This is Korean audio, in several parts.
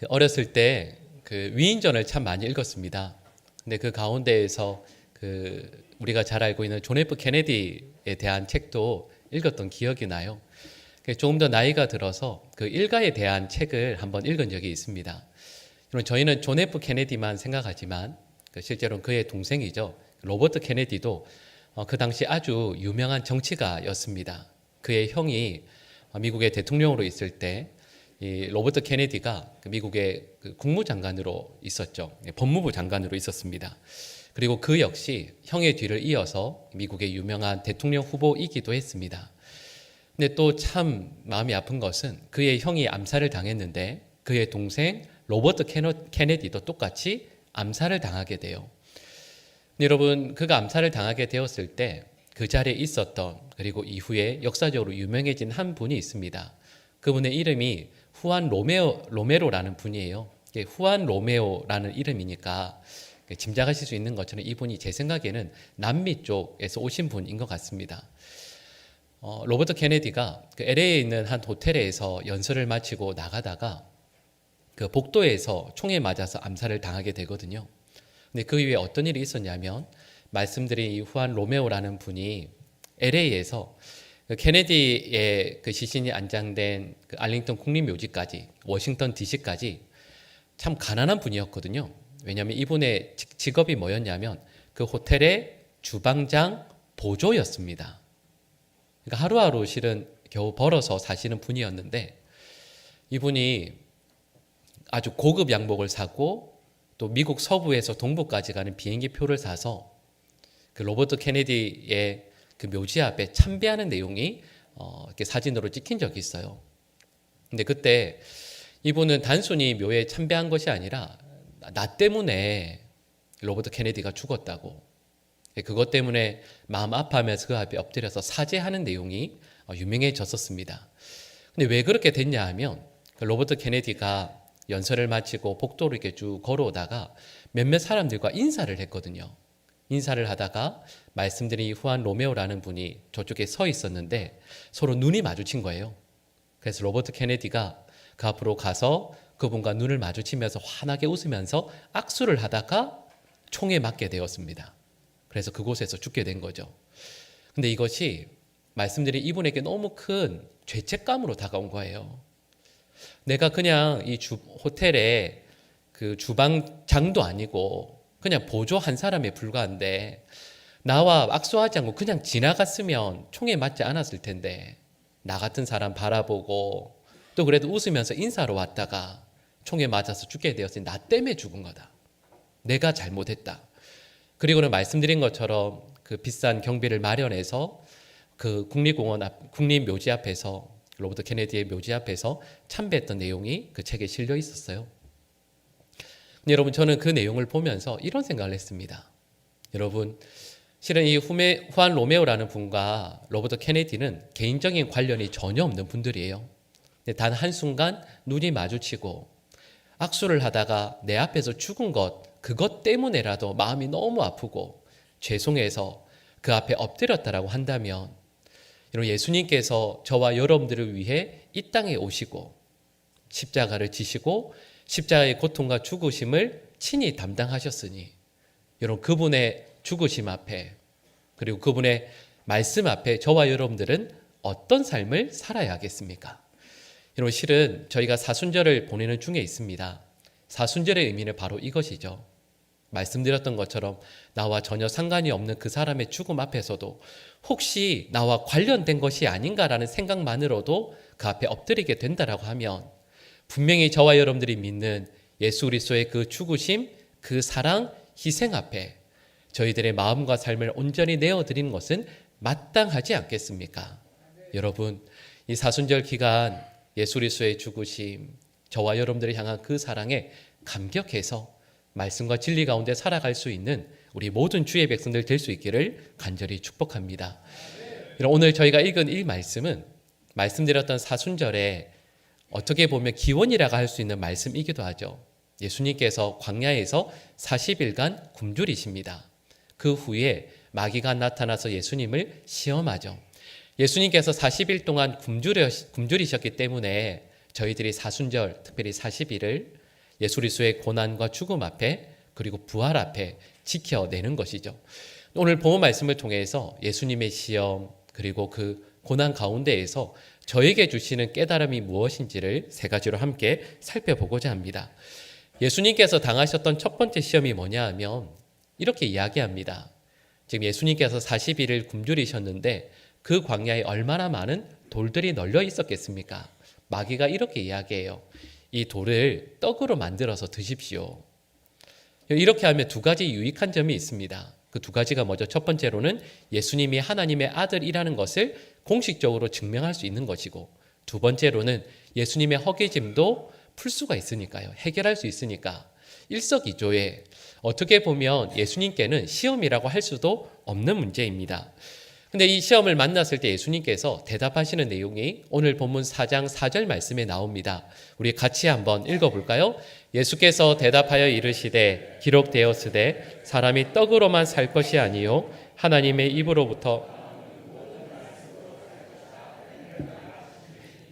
어렸을 때 그 위인전을 참 많이 읽었습니다. 근데 그 가운데에서 우리가 잘 알고 있는 존 F 케네디에 대한 책도 읽었던 기억이 나요. 조금 더 나이가 들어서 그 일가에 대한 책을 한번 읽은 적이 있습니다. 저희는 존 F 케네디만 생각하지만 실제로는 그의 동생이죠. 로버트 케네디도 그 당시 아주 유명한 정치가였습니다. 그의 형이 미국의 대통령으로 있을 때 이 로버트 케네디가 미국의 국무장관으로 있었죠. 법무부 장관으로 있었습니다. 그리고 그 역시 형의 뒤를 이어서 미국의 유명한 대통령 후보이기도 했습니다. 근데 또 참 마음이 아픈 것은 그의 형이 암살을 당했는데 그의 동생 로버트 케네디도 똑같이 암살을 당하게 돼요. 여러분, 그가 암살을 당하게 되었을 때 그 자리에 있었던, 그리고 이후에 역사적으로 유명해진 한 분이 있습니다. 그분의 이름이 후안 로메로라는 분이에요. 후안 로메오라는 이름이니까 짐작하실 수 있는 것처럼 이분이 제 생각에는 남미 쪽에서 오신 분인 것 같습니다. 로버트 케네디가 LA에 있는 한 호텔에서 연설을 마치고 나가다가 그 복도에서 총에 맞아서 암살을 당하게 되거든요. 근데 그 이후에 어떤 일이 있었냐면, 말씀드린 이 후안 로메오라는 분이 LA에서 케네디의 그 시신이 안장된 그 알링턴 국립묘지까지, 워싱턴 DC까지 참 가난한 분이었거든요. 왜냐하면 이분의 직업이 뭐였냐면 그 호텔의 주방장 보조였습니다. 그러니까 하루하루 실은 겨우 벌어서 사시는 분이었는데, 이분이 아주 고급 양복을 사고 또 미국 서부에서 동부까지 가는 비행기 표를 사서 그 로버트 케네디의 그 묘지 앞에 참배하는 내용이 이렇게 사진으로 찍힌 적이 있어요. 근데 그때 이분은 단순히 묘에 참배한 것이 아니라 나 때문에 로버트 케네디가 죽었다고, 그것 때문에 마음 아파하면서 그 앞에 엎드려서 사죄하는 내용이 유명해졌었습니다. 근데 왜 그렇게 됐냐 하면, 로버트 케네디가 연설을 마치고 복도로 이렇게 쭉 걸어오다가 몇몇 사람들과 인사를 했거든요. 인사를 하다가 말씀드린 후안 로메오라는 분이 저쪽에 서 있었는데 서로 눈이 마주친 거예요. 그래서 로버트 케네디가 그 앞으로 가서 그분과 눈을 마주치면서 환하게 웃으면서 악수를 하다가 총에 맞게 되었습니다. 그래서 그곳에서 죽게 된 거죠. 근데 이것이 말씀드린 이분에게 너무 큰 죄책감으로 다가온 거예요. 내가 그냥 이 호텔의 그 주방장도 아니고 그냥 보조 한 사람에 불과한데 나와 악수하지 않고 그냥 지나갔으면 총에 맞지 않았을 텐데, 나 같은 사람 바라보고 또 그래도 웃으면서 인사로 왔다가 총에 맞아서 죽게 되었으니 나 때문에 죽은 거다. 내가 잘못했다. 그리고는 말씀드린 것처럼 그 비싼 경비를 마련해서 그 국립묘지 앞에서, 로버트 케네디의 묘지 앞에서 참배했던 내용이 그 책에 실려 있었어요. 근데 여러분, 저는 그 내용을 보면서 이런 생각을 했습니다. 여러분, 실은 이 후안 로메오라는 분과 로버트 케네디는 개인적인 관련이 전혀 없는 분들이에요. 단 한순간 눈이 마주치고 악수를 하다가 내 앞에서 죽은 그것 때문에라도 마음이 너무 아프고 죄송해서 그 앞에 엎드렸다라고 한다면, 여러분, 예수님께서 저와 여러분들을 위해 이 땅에 오시고 십자가를 지시고 십자가의 고통과 죽으심을 친히 담당하셨으니, 여러분, 그분의 죽으심 앞에 그리고 그분의 말씀 앞에 저와 여러분들은 어떤 삶을 살아야 하겠습니까? 여러분, 실은 저희가 사순절을 보내는 중에 있습니다. 사순절의 의미는 바로 이것이죠. 말씀드렸던 것처럼 나와 전혀 상관이 없는 그 사람의 죽음 앞에서도 혹시 나와 관련된 것이 아닌가라는 생각만으로도 그 앞에 엎드리게 된다라고 하면, 분명히 저와 여러분들이 믿는 예수 그리스도의 그 죽으심, 그 사랑, 희생 앞에 저희들의 마음과 삶을 온전히 내어드리는 것은 마땅하지 않겠습니까? 여러분, 이 사순절 기간 예수 그리스도의 죽으심, 저와 여러분들을 향한 그 사랑에 감격해서 말씀과 진리 가운데 살아갈 수 있는 우리 모든 주의 백성들 될 수 있기를 간절히 축복합니다. 오늘 저희가 읽은 이 말씀은 말씀드렸던 사순절에 어떻게 보면 기원이라고 할 수 있는 말씀이기도 하죠. 예수님께서 광야에서 40일간 굶주리십니다. 그 후에 마귀가 나타나서 예수님을 시험하죠. 예수님께서 40일 동안 굶주리셨기 때문에 저희들이 사순절, 특별히 40일을 예수 그리스도의 고난과 죽음 앞에 그리고 부활 앞에 지켜내는 것이죠. 오늘 본문 말씀을 통해서 예수님의 시험 그리고 그 고난 가운데에서 저에게 주시는 깨달음이 무엇인지를 세 가지로 함께 살펴보고자 합니다. 예수님께서 당하셨던 첫 번째 시험이 뭐냐 하면 이렇게 이야기합니다. 지금 예수님께서 40일을 굶주리셨는데 그 광야에 얼마나 많은 돌들이 널려 있었겠습니까? 마귀가 이렇게 이야기해요. 이 돌을 떡으로 만들어서 드십시오. 이렇게 하면 두 가지 유익한 점이 있습니다. 그 두 가지가 뭐죠? 첫 번째로는 예수님이 하나님의 아들이라는 것을 공식적으로 증명할 수 있는 것이고, 두 번째로는 예수님의 허기짐도 풀 수가 있으니까요. 해결할 수 있으니까 일석이조에 어떻게 보면 예수님께는 시험이라고 할 수도 없는 문제입니다. 근데 이 시험을 만났을 때 예수님께서 대답하시는 내용이 오늘 본문 4장 4절 말씀에 나옵니다. 우리 같이 한번 읽어볼까요? 예수께서 대답하여 이르시되 기록되었으되 사람이 떡으로만 살 것이 아니요 하나님의 입으로부터.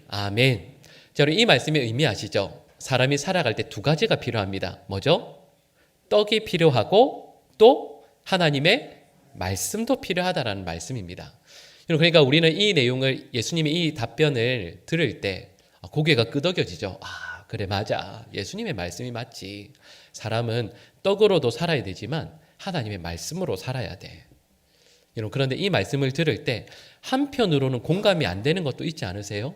아멘. 여러분 이 말씀의 의미 아시죠? 사람이 살아갈 때 두 가지가 필요합니다. 뭐죠? 떡이 필요하고 또 하나님의 말씀도 필요하다라는 말씀입니다. 그러니까 우리는 이 내용을 예수님의 이 답변을 들을 때 고개가 끄덕여지죠. 아, 그래 맞아. 예수님의 말씀이 맞지. 사람은 떡으로도 살아야 되지만 하나님의 말씀으로 살아야 돼. 그런데 이 말씀을 들을 때 한편으로는 공감이 안 되는 것도 있지 않으세요?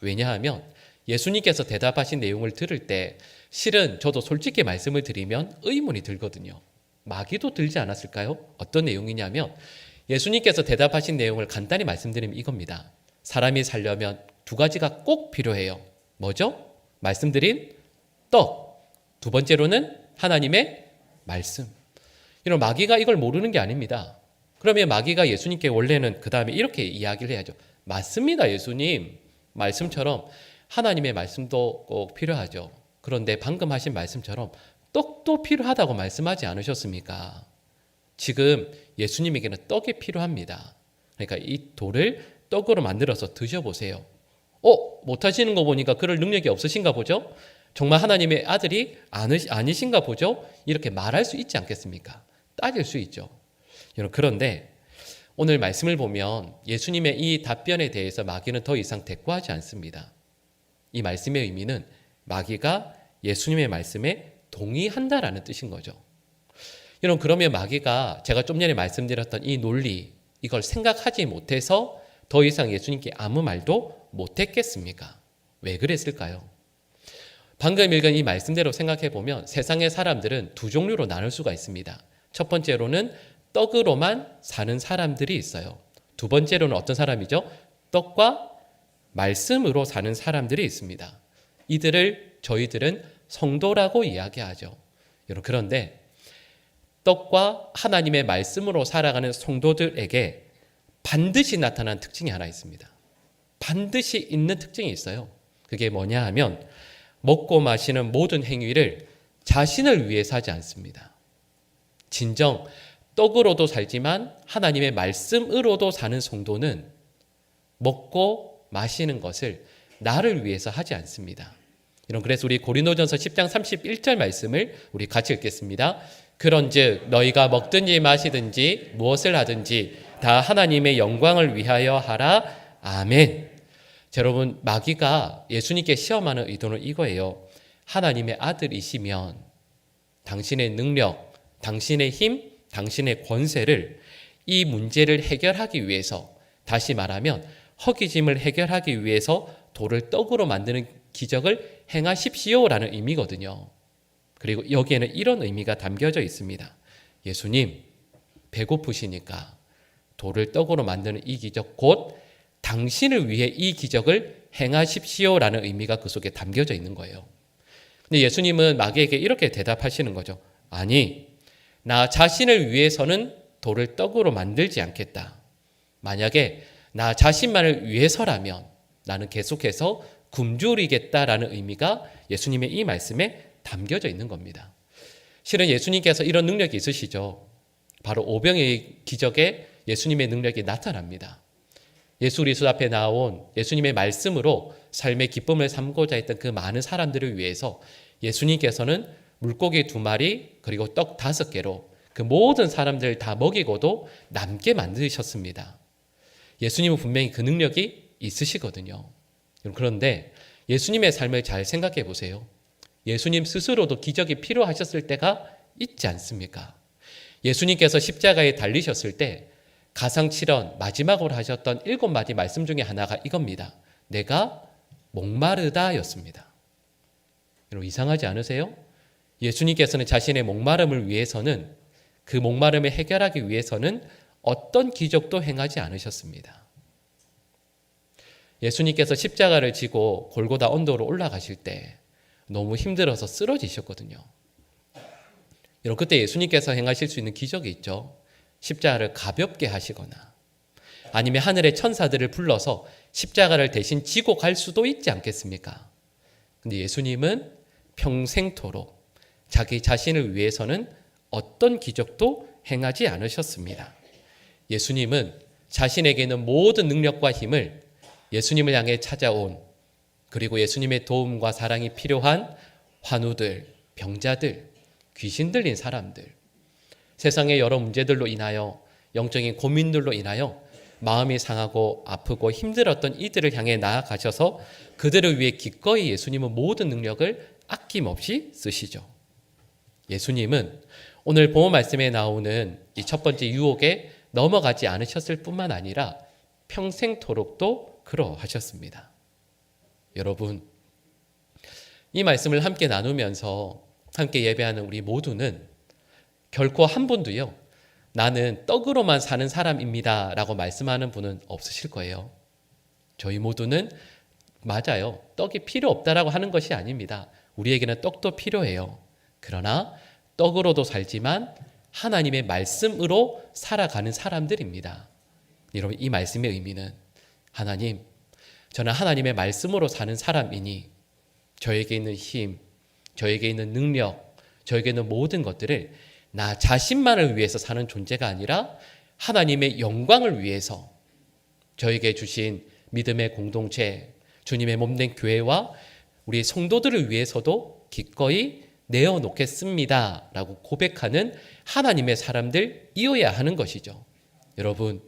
왜냐하면 예수님께서 대답하신 내용을 들을 때 실은 저도 솔직히 말씀을 드리면 의문이 들거든요. 마귀도 들지 않았을까요? 어떤 내용이냐면 예수님께서 대답하신 내용을 간단히 말씀드리면 이겁니다. 사람이 살려면 두 가지가 꼭 필요해요. 뭐죠? 말씀드린 떡. 두 번째로는 하나님의 말씀. 이런 마귀가 이걸 모르는 게 아닙니다. 그러면 마귀가 예수님께 원래는 그 다음에 이렇게 이야기를 해야죠. 맞습니다, 예수님. 말씀처럼 하나님의 말씀도 꼭 필요하죠. 그런데 방금 하신 말씀처럼 떡도 필요하다고 말씀하지 않으셨습니까? 지금 예수님에게는 떡이 필요합니다. 그러니까 이 돌을 떡으로 만들어서 드셔보세요. 못하시는 거 보니까 그럴 능력이 없으신가 보죠? 정말 하나님의 아들이 아니신가 보죠? 이렇게 말할 수 있지 않겠습니까? 따질 수 있죠. 그런데 오늘 말씀을 보면 예수님의 이 답변에 대해서 마귀는 더 이상 대꾸하지 않습니다. 이 말씀의 의미는 마귀가 예수님의 말씀에 동의한다라는 뜻인 거죠. 여러분 그러면 마귀가 제가 좀 전에 말씀드렸던 이 논리 이걸 생각하지 못해서 더 이상 예수님께 아무 말도 못했겠습니까? 왜 그랬을까요? 방금 읽은 이 말씀대로 생각해 보면 세상의 사람들은 두 종류로 나눌 수가 있습니다. 첫 번째로는 떡으로만 사는 사람들이 있어요. 두 번째로는 어떤 사람이죠? 떡과 말씀으로 사는 사람들이 있습니다. 이들을 저희들은 성도라고 이야기하죠. 여러분 그런데 떡과 하나님의 말씀으로 살아가는 성도들에게 반드시 나타난 특징이 하나 있습니다. 반드시 있는 특징이 있어요. 그게 뭐냐 하면 먹고 마시는 모든 행위를 자신을 위해서 하지 않습니다. 진정 떡으로도 살지만 하나님의 말씀으로도 사는 성도는 먹고 마시는 것을 나를 위해서 하지 않습니다. 그래서 우리 고린도전서 10장 31절 말씀을 우리 같이 읽겠습니다. 그런즉 너희가 먹든지 마시든지 무엇을 하든지 다 하나님의 영광을 위하여 하라. 아멘. 여러분 마귀가 예수님께 시험하는 의도는 이거예요. 하나님의 아들이시면 당신의 능력, 당신의 힘, 당신의 권세를 이 문제를 해결하기 위해서, 다시 말하면 허기짐을 해결하기 위해서 돌을 떡으로 만드는 기적을 행하십시오라는 의미거든요. 그리고 여기에는 이런 의미가 담겨져 있습니다. 예수님 배고프시니까 돌을 떡으로 만드는 이 기적 곧 당신을 위해 이 기적을 행하십시오라는 의미가 그 속에 담겨져 있는 거예요. 근데 예수님은 마귀에게 이렇게 대답하시는 거죠. 아니, 나 자신을 위해서는 돌을 떡으로 만들지 않겠다. 만약에 나 자신만을 위해서라면 나는 계속해서 굶주리겠다라는 의미가 예수님의 이 말씀에 담겨져 있는 겁니다. 실은 예수님께서 이런 능력이 있으시죠. 바로 오병의 기적에 예수님의 능력이 나타납니다. 예수 그리스도 앞에 나온 예수님의 말씀으로 삶의 기쁨을 삼고자 했던 그 많은 사람들을 위해서 예수님께서는 물고기 2마리 그리고 떡 5개로 그 모든 사람들 다 먹이고도 남게 만드셨습니다. 예수님은 분명히 그 능력이 있으시거든요. 그런데 예수님의 삶을 잘 생각해 보세요. 예수님 스스로도 기적이 필요하셨을 때가 있지 않습니까? 예수님께서 십자가에 달리셨을 때 가상칠언 마지막으로 하셨던 7마디 말씀 중에 하나가 이겁니다. 내가 목마르다 였습니다. 여러분 이상하지 않으세요? 예수님께서는 자신의 목마름을 위해서는 그 목마름을 해결하기 위해서는 어떤 기적도 행하지 않으셨습니다. 예수님께서 십자가를 지고 골고다 언덕으로 올라가실 때 너무 힘들어서 쓰러지셨거든요. 여러분 그때 예수님께서 행하실 수 있는 기적이 있죠. 십자가를 가볍게 하시거나 아니면 하늘의 천사들을 불러서 십자가를 대신 지고 갈 수도 있지 않겠습니까? 근데 예수님은 평생토록 자기 자신을 위해서는 어떤 기적도 행하지 않으셨습니다. 예수님은 자신에게 있는 모든 능력과 힘을 예수님을 향해 찾아온 그리고 예수님의 도움과 사랑이 필요한 환우들, 병자들, 귀신 들린 사람들, 세상의 여러 문제들로 인하여 영적인 고민들로 인하여 마음이 상하고 아프고 힘들었던 이들을 향해 나아가셔서 그들을 위해 기꺼이 예수님은 모든 능력을 아낌없이 쓰시죠. 예수님은 오늘 본문 말씀에 나오는 이 첫 번째 유혹에 넘어가지 않으셨을 뿐만 아니라 평생토록도 그러하셨습니다. 여러분, 이 말씀을 함께 나누면서 함께 예배하는 우리 모두는 결코 한 분도요, 나는 떡으로만 사는 사람입니다 라고 말씀하는 분은 없으실 거예요. 저희 모두는 맞아요. 떡이 필요 없다라고 하는 것이 아닙니다. 우리에게는 떡도 필요해요. 그러나 떡으로도 살지만 하나님의 말씀으로 살아가는 사람들입니다. 여러분 이 말씀의 의미는 하나님, 저는 하나님의 말씀으로 사는 사람이니 저에게 있는 힘, 저에게 있는 능력, 저에게 있는 모든 것들을 나 자신만을 위해서 사는 존재가 아니라 하나님의 영광을 위해서 저에게 주신 믿음의 공동체, 주님의 몸된 교회와 우리 성도들을 위해서도 기꺼이 내어놓겠습니다 라고 고백하는 하나님의 사람들이어야 하는 것이죠. 여러분,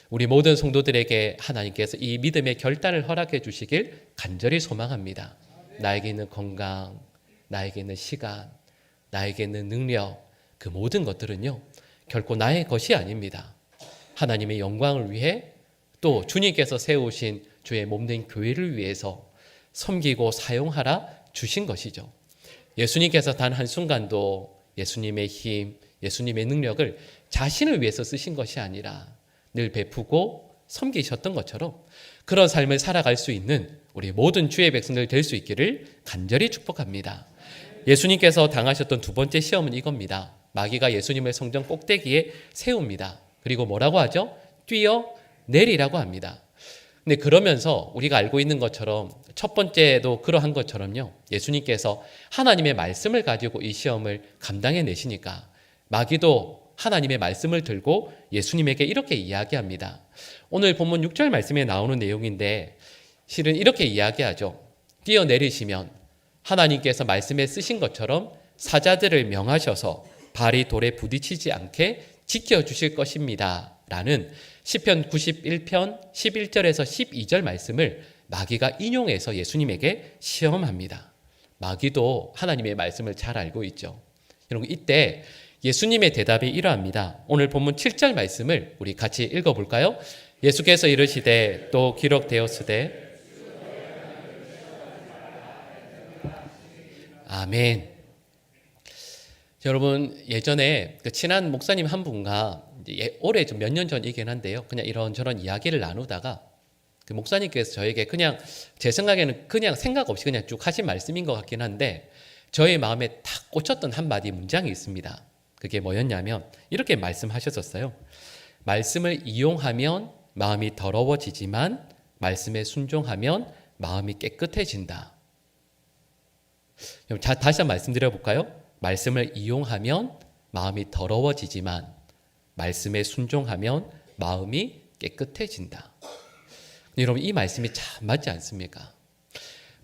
우리 모든 성도들에게 하나님께서 이 믿음의 결단을 허락해 주시길 간절히 소망합니다. 나에게 있는 건강, 나에게 있는 시간, 나에게 있는 능력, 그 모든 것들은요 결코 나의 것이 아닙니다. 하나님의 영광을 위해 또 주님께서 세우신 주의 몸된 교회를 위해서 섬기고 사용하라 주신 것이죠. 예수님께서 단 한순간도 예수님의 힘, 예수님의 능력을 자신을 위해서 쓰신 것이 아니라 늘 베푸고 섬기셨던 것처럼 그런 삶을 살아갈 수 있는 우리 모든 주의 백성들 될 수 있기를 간절히 축복합니다. 예수님께서 당하셨던 두 번째 시험은 이겁니다. 마귀가 예수님을 성전 꼭대기에 세웁니다. 그리고 뭐라고 하죠? 뛰어내리라고 합니다. 근데 그러면서 우리가 알고 있는 것처럼 첫 번째도 그러한 것처럼요. 예수님께서 하나님의 말씀을 가지고 이 시험을 감당해 내시니까 마귀도 하나님의 말씀을 들고 예수님에게 이렇게 이야기합니다. 오늘 본문 6절 말씀에 나오는 내용인데 실은 이렇게 이야기하죠. 뛰어내리시면 하나님께서 말씀에 쓰신 것처럼 사자들을 명하셔서 발이 돌에 부딪히지 않게 지켜주실 것입니다 라는 시편 91편 11절에서 12절 말씀을 마귀가 인용해서 예수님에게 시험합니다. 마귀도 하나님의 말씀을 잘 알고 있죠. 여러분 이때 예수님의 대답이 이러합니다. 오늘 본문 7절 말씀을 우리 같이 읽어볼까요? 예수께서 이르시되 또 기록되었으되 아멘. 여러분 예전에 그 친한 목사님 한 분과 올해 좀 몇 년 전이긴 한데요. 그냥 이런저런 이야기를 나누다가 그 목사님께서 저에게 그냥 제 생각에는 그냥 생각 없이 그냥 쭉 하신 말씀인 것 같긴 한데 저의 마음에 탁 꽂혔던 한마디 문장이 있습니다. 그게 뭐였냐면 이렇게 말씀하셨었어요. 말씀을 이용하면 마음이 더러워지지만 말씀에 순종하면 마음이 깨끗해진다. 다시 한번 말씀드려볼까요? 말씀을 이용하면 마음이 더러워지지만 말씀에 순종하면 마음이 깨끗해진다. 여러분 이 말씀이 참 맞지 않습니까?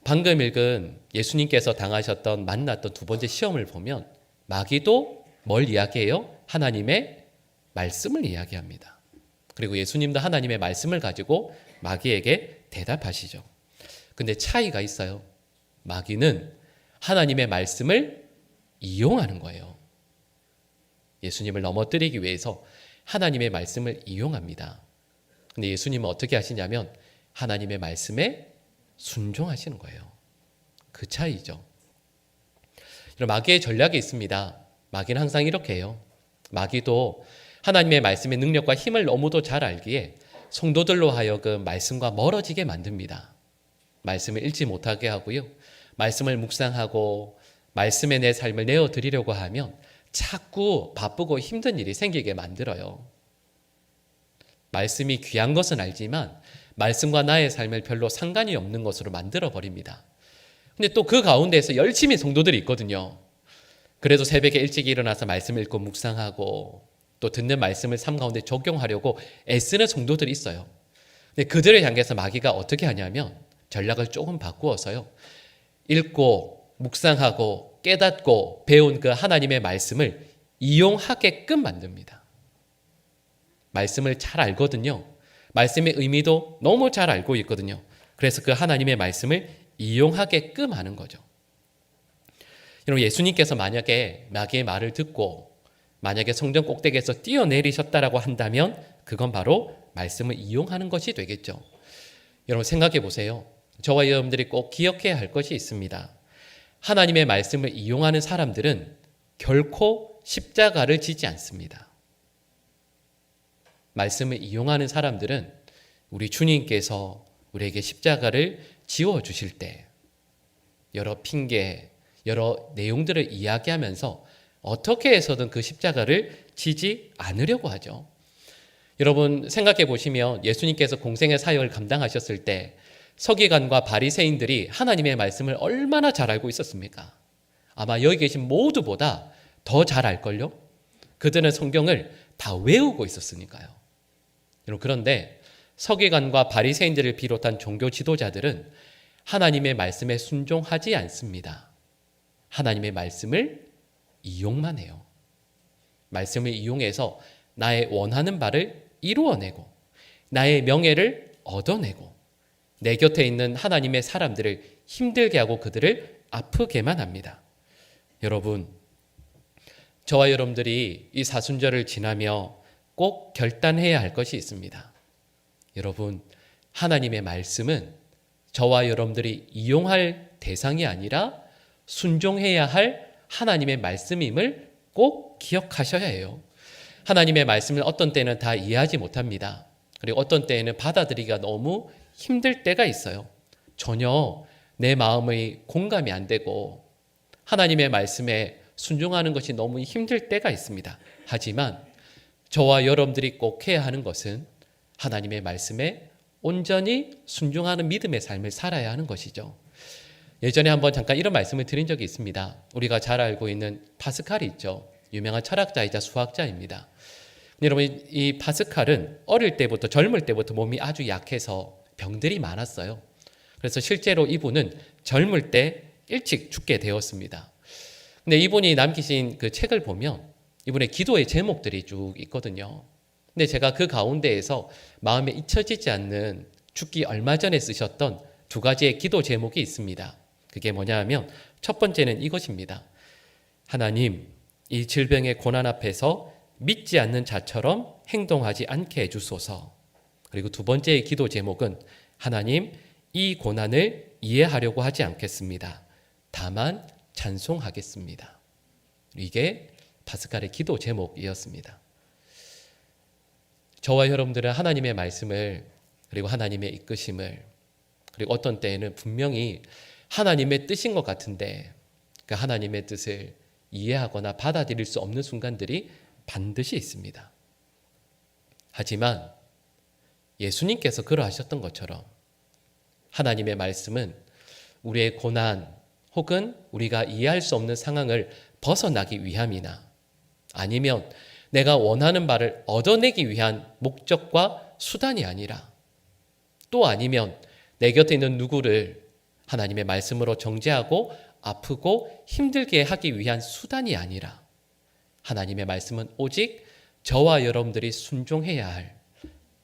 방금 읽은 예수님께서 당하셨던 만났던 두 번째 시험을 보면 마귀도 뭘 이야기해요? 하나님의 말씀을 이야기합니다. 그리고 예수님도 하나님의 말씀을 가지고 마귀에게 대답하시죠. 근데 차이가 있어요. 마귀는 하나님의 말씀을 이용하는 거예요. 예수님을 넘어뜨리기 위해서 하나님의 말씀을 이용합니다. 근데 예수님은 어떻게 하시냐면 하나님의 말씀에 순종하시는 거예요. 그 차이죠. 마귀의 전략이 있습니다. 마귀는 항상 이렇게 해요. 마귀도 하나님의 말씀의 능력과 힘을 너무도 잘 알기에 성도들로 하여금 말씀과 멀어지게 만듭니다. 말씀을 읽지 못하게 하고요. 말씀을 묵상하고 말씀에 내 삶을 내어드리려고 하면 자꾸 바쁘고 힘든 일이 생기게 만들어요. 말씀이 귀한 것은 알지만 말씀과 나의 삶을 별로 상관이 없는 것으로 만들어버립니다. 근데 또 그 가운데에서 열심히 성도들이 있거든요. 그래도 새벽에 일찍 일어나서 말씀 읽고 묵상하고 또 듣는 말씀을 삶 가운데 적용하려고 애쓰는 성도들이 있어요. 근데 그들을 향해서 마귀가 어떻게 하냐면 전략을 조금 바꾸어서요. 읽고 묵상하고 깨닫고 배운 그 하나님의 말씀을 이용하게끔 만듭니다. 말씀을 잘 알거든요. 말씀의 의미도 너무 잘 알고 있거든요. 그래서 그 하나님의 말씀을 이용하게끔 하는 거죠. 여러분, 예수님께서 만약에 마귀의 말을 듣고 만약에 성전 꼭대기에서 뛰어내리셨다라고 한다면 그건 바로 말씀을 이용하는 것이 되겠죠. 여러분 생각해 보세요. 저와 여러분들이 꼭 기억해야 할 것이 있습니다. 하나님의 말씀을 이용하는 사람들은 결코 십자가를 지지 않습니다. 말씀을 이용하는 사람들은 우리 주님께서 우리에게 십자가를 지워주실 때 여러 핑계, 여러 내용들을 이야기하면서 어떻게 해서든 그 십자가를 지지 않으려고 하죠. 여러분 생각해 보시면 예수님께서 공생의 사역을 감당하셨을 때 서기관과 바리새인들이 하나님의 말씀을 얼마나 잘 알고 있었습니까? 아마 여기 계신 모두보다 더 잘 알걸요? 그들은 성경을 다 외우고 있었으니까요. 여러분 그런데 서기관과 바리새인들을 비롯한 종교 지도자들은 하나님의 말씀에 순종하지 않습니다. 하나님의 말씀을 이용만 해요. 말씀을 이용해서 나의 원하는 바를 이루어내고 나의 명예를 얻어내고 내 곁에 있는 하나님의 사람들을 힘들게 하고 그들을 아프게만 합니다. 여러분, 저와 여러분들이 이 사순절을 지나며 꼭 결단해야 할 것이 있습니다. 여러분, 하나님의 말씀은 저와 여러분들이 이용할 대상이 아니라 순종해야 할 하나님의 말씀임을 꼭 기억하셔야 해요. 하나님의 말씀을 어떤 때는 다 이해하지 못합니다. 그리고 어떤 때에는 받아들이기가 너무 힘들 때가 있어요. 전혀 내 마음의 공감이 안 되고 하나님의 말씀에 순종하는 것이 너무 힘들 때가 있습니다. 하지만 저와 여러분들이 꼭 해야 하는 것은 하나님의 말씀에 온전히 순종하는 믿음의 삶을 살아야 하는 것이죠. 예전에 한번 잠깐 이런 말씀을 드린 적이 있습니다. 우리가 잘 알고 있는 파스칼이 있죠. 유명한 철학자이자 수학자입니다. 여러분, 이 파스칼은 어릴 때부터 젊을 때부터 몸이 아주 약해서 병들이 많았어요. 그래서 실제로 이분은 젊을 때 일찍 죽게 되었습니다. 근데 이분이 남기신 그 책을 보면 이분의 기도의 제목들이 쭉 있거든요. 근데 제가 그 가운데에서 마음에 잊혀지지 않는 죽기 얼마 전에 쓰셨던 두 가지의 기도 제목이 있습니다. 그게 뭐냐 하면 첫 번째는 이것입니다. 하나님, 이 질병의 고난 앞에서 믿지 않는 자처럼 행동하지 않게 해주소서. 그리고 두 번째의 기도 제목은 하나님, 이 고난을 이해하려고 하지 않겠습니다. 다만 찬송하겠습니다. 이게 파스칼의 기도 제목이었습니다. 저와 여러분들은 하나님의 말씀을 그리고 하나님의 이끄심을 그리고 어떤 때에는 분명히 하나님의 뜻인 것 같은데 그 하나님의 뜻을 이해하거나 받아들일 수 없는 순간들이 반드시 있습니다. 하지만 예수님께서 그러하셨던 것처럼 하나님의 말씀은 우리의 고난 혹은 우리가 이해할 수 없는 상황을 벗어나기 위함이나 아니면 내가 원하는 바를 얻어내기 위한 목적과 수단이 아니라 또 아니면 내 곁에 있는 누구를 하나님의 말씀으로 정죄하고 아프고 힘들게 하기 위한 수단이 아니라 하나님의 말씀은 오직 저와 여러분들이 순종해야 할,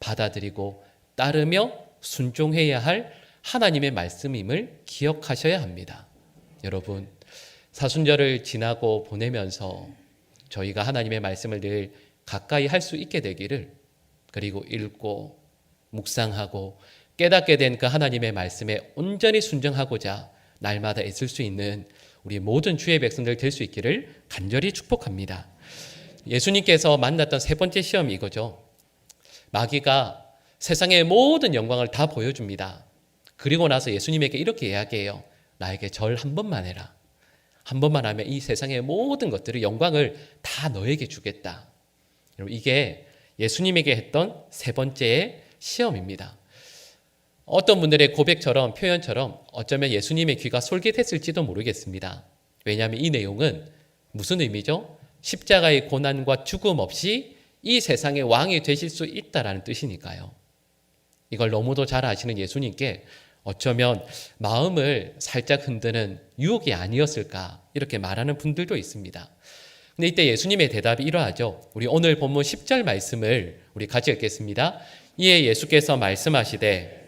받아들이고 따르며 순종해야 할 하나님의 말씀임을 기억하셔야 합니다. 여러분, 사순절을 지나고 보내면서 저희가 하나님의 말씀을 늘 가까이 할 수 있게 되기를, 그리고 읽고 묵상하고 깨닫게 된 그 하나님의 말씀에 온전히 순종하고자 날마다 애쓸 수 있는 우리 모든 주의 백성들 될 수 있기를 간절히 축복합니다. 예수님께서 만났던 세 번째 시험이 이거죠. 마귀가 세상의 모든 영광을 다 보여줍니다. 그리고 나서 예수님에게 이렇게 이야기해요. 나에게 절 한 번만 해라. 한 번만 하면 이 세상의 모든 것들을, 영광을 다 너에게 주겠다. 여러분, 이게 예수님에게 했던 세 번째의 시험입니다. 어떤 분들의 고백처럼, 표현처럼 어쩌면 예수님의 귀가 솔깃했을지도 모르겠습니다. 왜냐하면 이 내용은 무슨 의미죠? 십자가의 고난과 죽음 없이 이 세상의 왕이 되실 수 있다라는 뜻이니까요. 이걸 너무도 잘 아시는 예수님께 어쩌면 마음을 살짝 흔드는 유혹이 아니었을까, 이렇게 말하는 분들도 있습니다. 근데 이때 예수님의 대답이 이러하죠. 우리 오늘 본문 10절 말씀을 우리 같이 읽겠습니다. 이에 예수께서 말씀하시되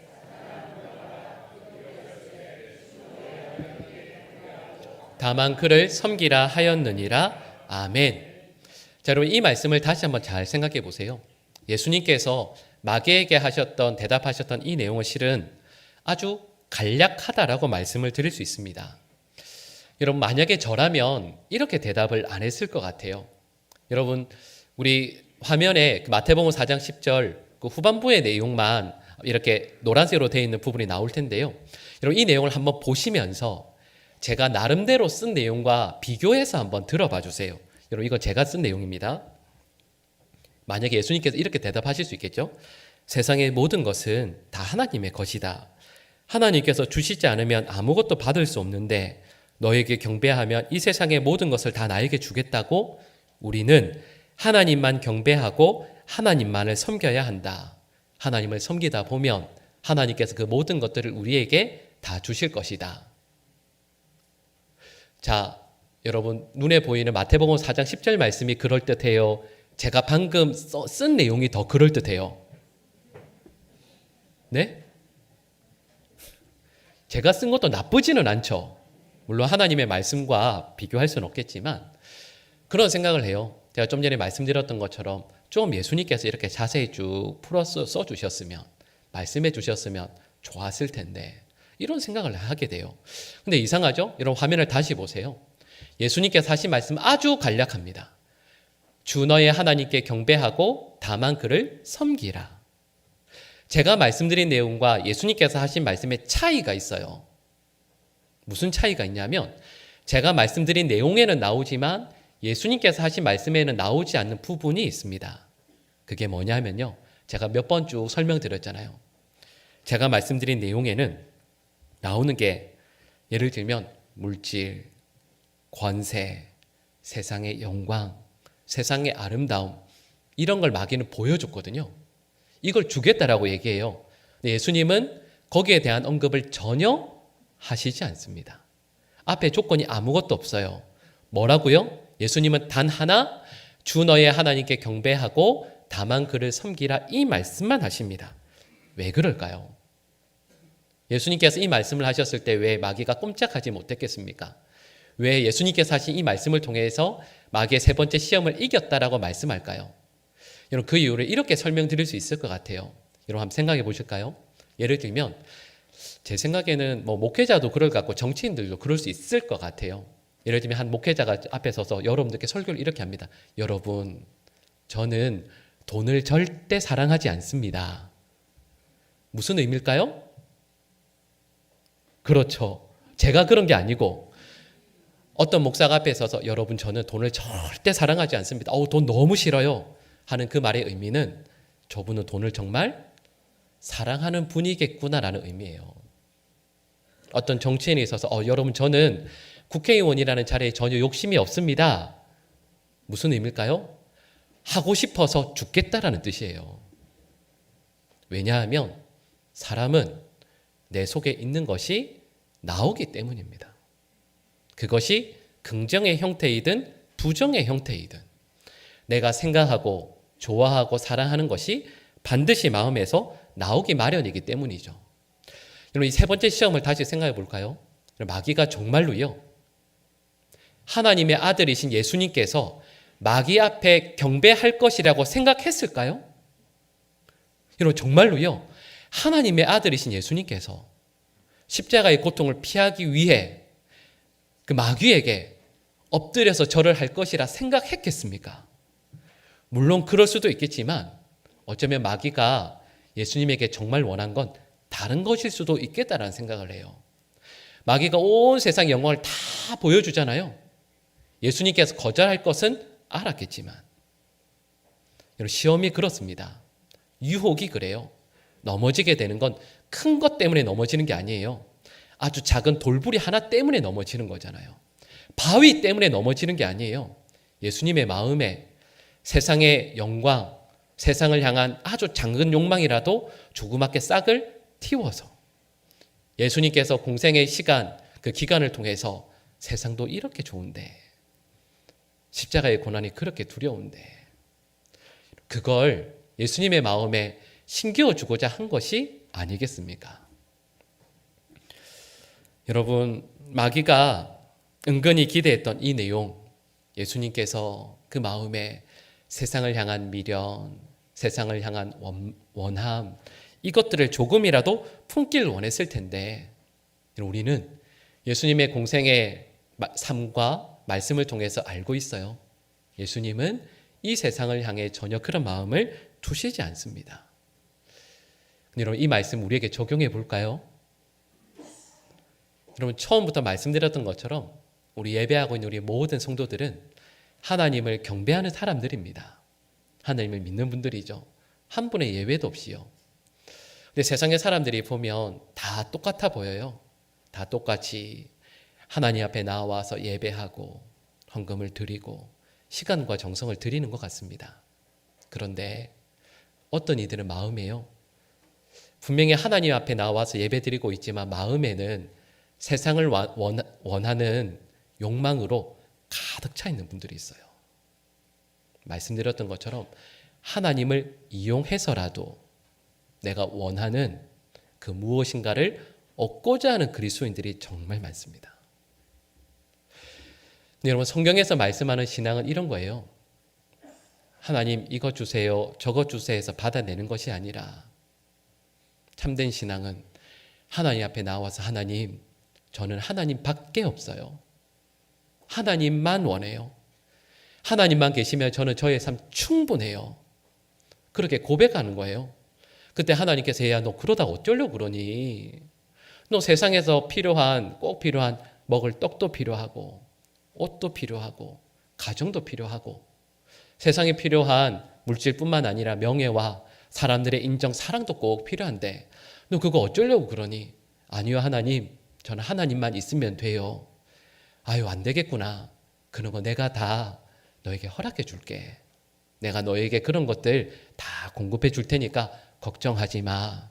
다만 그를 섬기라 하였느니라. 아멘. 자, 여러분, 이 말씀을 다시 한번 잘 생각해 보세요. 예수님께서 마귀에게 하셨던, 대답하셨던 이 내용은 실은 아주 간략하다라고 말씀을 드릴 수 있습니다. 여러분, 만약에 저라면 이렇게 대답을 안 했을 것 같아요. 여러분, 우리 화면에 마태복음 4장 10절 그 후반부의 내용만 이렇게 노란색으로 되어 있는 부분이 나올 텐데요. 여러분, 이 내용을 한번 보시면서 제가 나름대로 쓴 내용과 비교해서 한번 들어봐 주세요. 여러분, 이거 제가 쓴 내용입니다. 만약에 예수님께서 이렇게 대답하실 수 있겠죠? 세상의 모든 것은 다 하나님의 것이다. 하나님께서 주시지 않으면 아무것도 받을 수 없는데 너에게 경배하면 이 세상의 모든 것을 다 나에게 주겠다고 우리는 하나님만 경배하고 하나님만을 섬겨야 한다. 하나님을 섬기다 보면 하나님께서 그 모든 것들을 우리에게 다 주실 것이다. 자, 여러분, 눈에 보이는 마태복음 4장 10절 말씀이 그럴듯해요? 제가 방금 쓴 내용이 더 그럴듯해요? 네? 제가 쓴 것도 나쁘지는 않죠. 물론 하나님의 말씀과 비교할 수는 없겠지만 그런 생각을 해요. 제가 좀 전에 말씀드렸던 것처럼 좀 예수님께서 이렇게 자세히 쭉 풀어서 써주셨으면, 말씀해 주셨으면 좋았을 텐데, 이런 생각을 하게 돼요. 근데 이상하죠? 여러분, 화면을 다시 보세요. 예수님께서 하신 말씀 아주 간략합니다. 주 너의 하나님께 경배하고 다만 그를 섬기라. 제가 말씀드린 내용과 예수님께서 하신 말씀에 차이가 있어요. 무슨 차이가 있냐면, 제가 말씀드린 내용에는 나오지만 예수님께서 하신 말씀에는 나오지 않는 부분이 있습니다. 그게 뭐냐면요, 제가 몇 번 쭉 설명드렸잖아요. 제가 말씀드린 내용에는 나오는 게, 예를 들면 물질, 권세, 세상의 영광, 세상의 아름다움, 이런 걸 마귀는 보여줬거든요. 이걸 주겠다라고 얘기해요. 근데 예수님은 거기에 대한 언급을 전혀 하시지 않습니다. 앞에 조건이 아무것도 없어요. 뭐라고요? 예수님은 단 하나, 주 너의 하나님께 경배하고 다만 그를 섬기라, 이 말씀만 하십니다. 왜 그럴까요? 예수님께서 이 말씀을 하셨을 때 왜 마귀가 꼼짝하지 못했겠습니까? 왜 예수님께서 하신 이 말씀을 통해서 마귀의 세 번째 시험을 이겼다라고 말씀할까요? 여러분, 그 이유를 이렇게 설명드릴 수 있을 것 같아요. 여러분, 한번 생각해 보실까요? 예를 들면 제 생각에는 목회자도 그럴 것 같고 정치인들도 그럴 수 있을 것 같아요. 예를 들면 한 목회자가 앞에 서서 여러분들께 설교를 이렇게 합니다. 여러분, 저는 돈을 절대 사랑하지 않습니다. 무슨 의미일까요? 그렇죠. 제가 그런 게 아니고 어떤 목사가 앞에 서서 여러분, 저는 돈을 절대 사랑하지 않습니다. 돈 너무 싫어요. 하는 그 말의 의미는 저분은 돈을 정말 사랑하는 분이겠구나라는 의미예요. 어떤 정치인이 있어서 여러분, 저는 국회의원이라는 자리에 전혀 욕심이 없습니다. 무슨 의미일까요? 하고 싶어서 죽겠다라는 뜻이에요. 왜냐하면 사람은 내 속에 있는 것이 나오기 때문입니다. 그것이 긍정의 형태이든 부정의 형태이든 내가 생각하고 좋아하고 사랑하는 것이 반드시 마음에서 나오기 마련이기 때문이죠. 여러분, 이 세 번째 시험을 다시 생각해 볼까요? 마귀가 정말로요, 하나님의 아들이신 예수님께서 마귀 앞에 경배할 것이라고 생각했을까요? 여러분, 정말로요, 하나님의 아들이신 예수님께서 십자가의 고통을 피하기 위해 그 마귀에게 엎드려서 절을 할 것이라 생각했겠습니까? 물론 그럴 수도 있겠지만 어쩌면 마귀가 예수님에게 정말 원한 건 다른 것일 수도 있겠다라는 생각을 해요. 마귀가 온 세상 영광을 다 보여주잖아요. 예수님께서 거절할 것은 알았겠지만, 여러분, 시험이 그렇습니다. 유혹이 그래요. 넘어지게 되는 건 큰 것 때문에 넘어지는 게 아니에요. 아주 작은 돌부리 하나 때문에 넘어지는 거잖아요. 바위 때문에 넘어지는 게 아니에요. 예수님의 마음에 세상의 영광, 세상을 향한 아주 작은 욕망이라도 조그맣게 싹을 틔워서 예수님께서 공생의 시간, 그 기간을 통해서 세상도 이렇게 좋은데, 십자가의 고난이 그렇게 두려운데, 그걸 예수님의 마음에 심겨주고자 한 것이 아니겠습니까? 여러분, 마귀가 은근히 기대했던 이 내용, 예수님께서 그 마음에 세상을 향한 미련, 세상을 향한 원함, 이것들을 조금이라도 품기를 원했을 텐데, 우리는 예수님의 공생의 삶과 말씀을 통해서 알고 있어요. 예수님은 이 세상을 향해 전혀 그런 마음을 두시지 않습니다. 여러분, 이 말씀 우리에게 적용해 볼까요? 여러분, 처음부터 말씀드렸던 것처럼 우리 예배하고 있는 우리 모든 성도들은 하나님을 경배하는 사람들입니다. 하나님을 믿는 분들이죠. 한 분의 예외도 없이요. 근데 세상의 사람들이 보면 다 똑같아 보여요. 다 똑같이 하나님 앞에 나와서 예배하고 헌금을 드리고 시간과 정성을 드리는 것 같습니다. 그런데 어떤 이들은 마음에요, 분명히 하나님 앞에 나와서 예배드리고 있지만 마음에는 세상을 원하는 욕망으로 가득 차 있는 분들이 있어요. 말씀드렸던 것처럼 하나님을 이용해서라도 내가 원하는 그 무엇인가를 얻고자 하는 그리스도인들이 정말 많습니다. 여러분, 성경에서 말씀하는 신앙은 이런 거예요. 하나님 이거 주세요, 저거 주세요 해서 받아내는 것이 아니라, 참된 신앙은 하나님 앞에 나와서 하나님, 저는 하나님밖에 없어요. 하나님만 원해요. 하나님만 계시면 저는 저의 삶 충분해요. 그렇게 고백하는 거예요. 그때 하나님께서, 야, 너 그러다 어쩌려고 그러니? 너 세상에서 꼭 필요한 먹을 떡도 필요하고 옷도 필요하고 가정도 필요하고 세상에 필요한 물질뿐만 아니라 명예와 사람들의 인정, 사랑도 꼭 필요한데 너 그거 어쩌려고 그러니? 아니요, 하나님, 저는 하나님만 있으면 돼요. 아유, 안 되겠구나. 그런 거 내가 다 너에게 허락해 줄게. 내가 너에게 그런 것들 다 공급해 줄 테니까 걱정하지 마.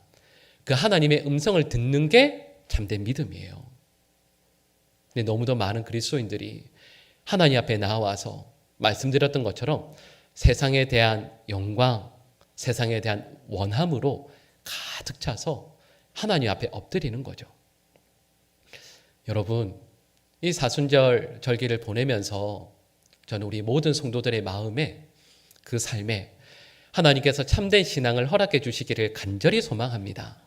그 하나님의 음성을 듣는 게 참된 믿음이에요. 근데 너무도 많은 그리스도인들이 하나님 앞에 나와서 말씀드렸던 것처럼 세상에 대한 영광, 세상에 대한 원함으로 가득 차서 하나님 앞에 엎드리는 거죠. 여러분, 이 사순절 절기를 보내면서 저는 우리 모든 성도들의 마음에, 그 삶에 하나님께서 참된 신앙을 허락해 주시기를 간절히 소망합니다.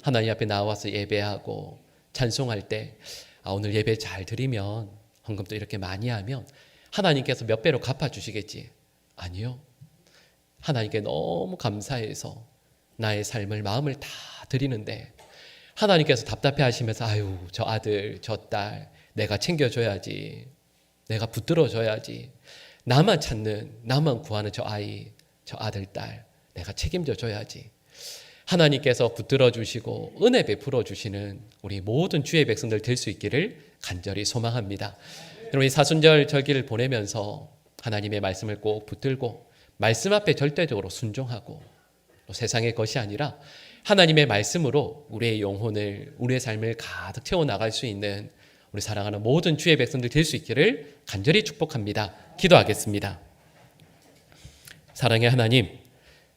하나님 앞에 나와서 예배하고 찬송할 때, 오늘 예배 잘 드리면, 헌금도 이렇게 많이 하면 하나님께서 몇 배로 갚아주시겠지. 아니요. 하나님께 너무 감사해서 나의 삶을, 마음을 다 드리는데 하나님께서 답답해 하시면서, 아유, 저 아들, 저 딸 내가 챙겨줘야지, 내가 붙들어줘야지, 나만 찾는, 나만 구하는 저 아이, 저 아들, 딸 내가 책임져 줘야지. 하나님께서 붙들어 주시고 은혜 베풀어 주시는 우리 모든 주의 백성들 될 수 있기를 간절히 소망합니다. 여러분, 이 사순절 절기를 보내면서 하나님의 말씀을 꼭 붙들고 말씀 앞에 절대적으로 순종하고, 또 세상의 것이 아니라 하나님의 말씀으로 우리의 영혼을, 우리의 삶을 가득 채워나갈 수 있는 우리 사랑하는 모든 주의 백성들 될 수 있기를 간절히 축복합니다. 기도하겠습니다. 사랑의 하나님,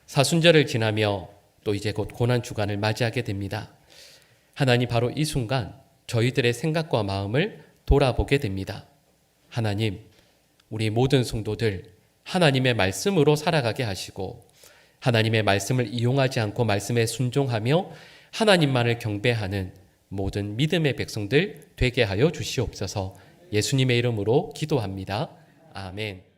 사순절을 지나며 또 이제 곧 고난주간을 맞이하게 됩니다. 하나님, 바로 이 순간 저희들의 생각과 마음을 돌아보게 됩니다. 하나님, 우리 모든 성도들 하나님의 말씀으로 살아가게 하시고 하나님의 말씀을 이용하지 않고 말씀에 순종하며 하나님만을 경배하는 모든 믿음의 백성들 되게 하여 주시옵소서. 예수님의 이름으로 기도합니다. 아멘.